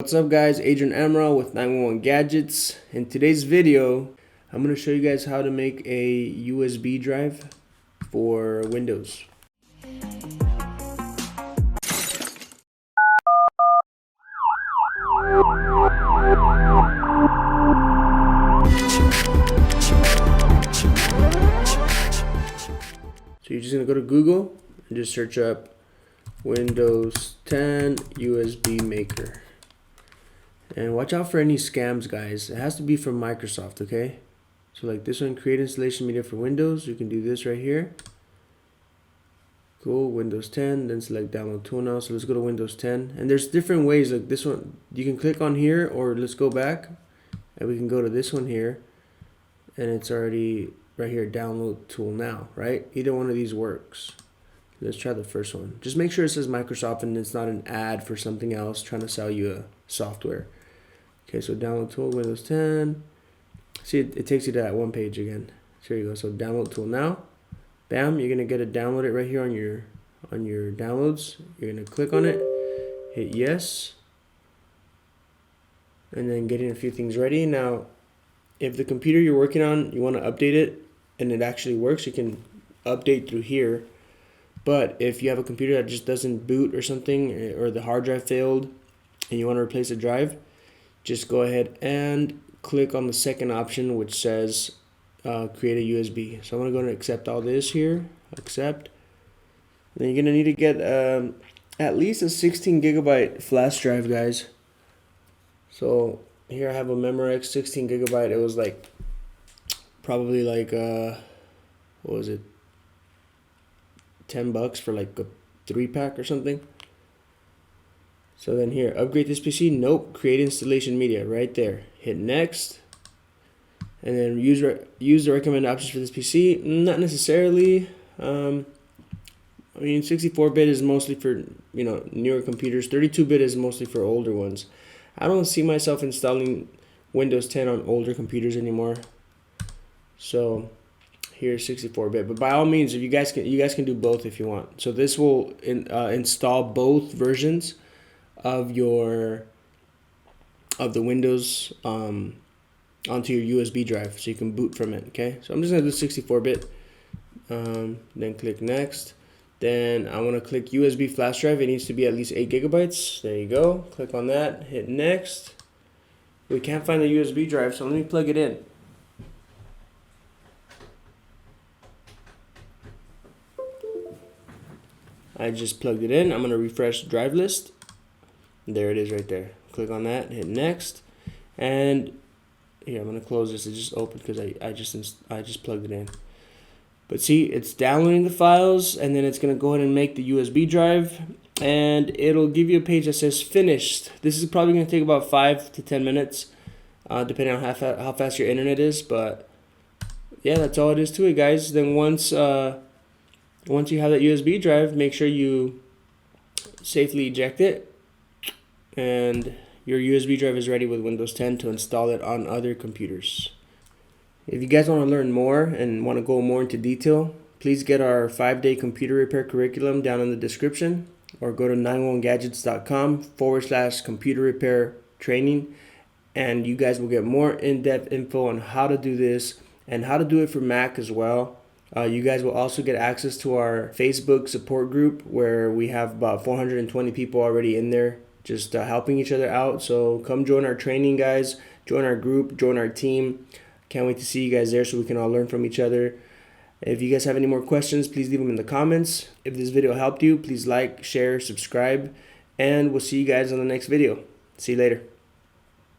What's up guys, Adrian Amaral with 911 Gadgets. In today's video, I'm going to show you guys how to make a USB drive for Windows. So you're just going to go to Google and just search up Windows 10 USB maker. And watch out for any scams, guys. It has to be from Microsoft, okay? So like this one, create installation media for Windows. You can do this right here. Cool, Windows 10, then select download tool now. So let's go to Windows 10. And there's different ways, like this one, you can click on here, or let's go back and we can go to this one here. And it's already right here, download tool now, right? Either one of these works. Let's try the first one. Just make sure it says Microsoft and it's not an ad for something else trying to sell you a software. Okay, so download tool, Windows 10. See, it takes you to that one page again. So here you go. So download tool now. Bam, you're gonna get it downloaded right here on your downloads. You're gonna click on it, hit yes, and then getting a few things ready. Now, if the computer you're working on, you want to update it and it actually works, you can update through here. But if you have a computer that just doesn't boot or something, or the hard drive failed and you want to replace the drive, just go ahead and click on the second option, which says create a USB. So I'm going to go and accept all this here, accept. And then you're going to need to get at least a 16 gigabyte flash drive, guys. So here I have a Memorex 16 gigabyte. It was like probably like what was it, $10 for like a 3-pack or something. So then here, upgrade this PC. Nope, create installation media right there. Hit next, and then use the recommended options for this PC. Not necessarily. I mean, 64-bit is mostly for newer computers. 32-bit is mostly for older ones. I don't see myself installing Windows 10 on older computers anymore. So here's 64-bit, but by all means, if you guys can do both if you want. So this will install both versions of the Windows onto your USB drive, so you can boot from it. Okay, so I'm just gonna do 64-bit. Then click next. Then I want to click USB flash drive. It needs to be at least 8 gigabytes. There you go. Click on that. Hit next. We can't find the USB drive, so let me plug it in. I just plugged it in. I'm going to refresh drive list. There it is right there. Click on that, hit next. And here, I'm going to close this. It just opened because I just plugged it in. But see, it's downloading the files, and then it's going to go ahead and make the USB drive, and it'll give you a page that says finished. This is probably going to take about 5 to 10 minutes, depending on how fast your internet is. But yeah, that's all it is to it, guys. Then once you have that USB drive, make sure you safely eject it, and your USB drive is ready with Windows 10 to install it on other computers. If you guys want to learn more and want to go more into detail, please get our 5-day computer repair curriculum down in the description, or go to 911gadgets.com/computer repair training, and you guys will get more in-depth info on how to do this and how to do it for Mac as well. You guys will also get access to our Facebook support group, where we have about 420 people already in there, just helping each other out. So come join our training, guys. Join our group, join our team. Can't wait to see you guys there so we can all learn from each other. If you guys have any more questions, please leave them in the comments. If this video helped you, please like, share, subscribe, and we'll see you guys on the next video. See you later.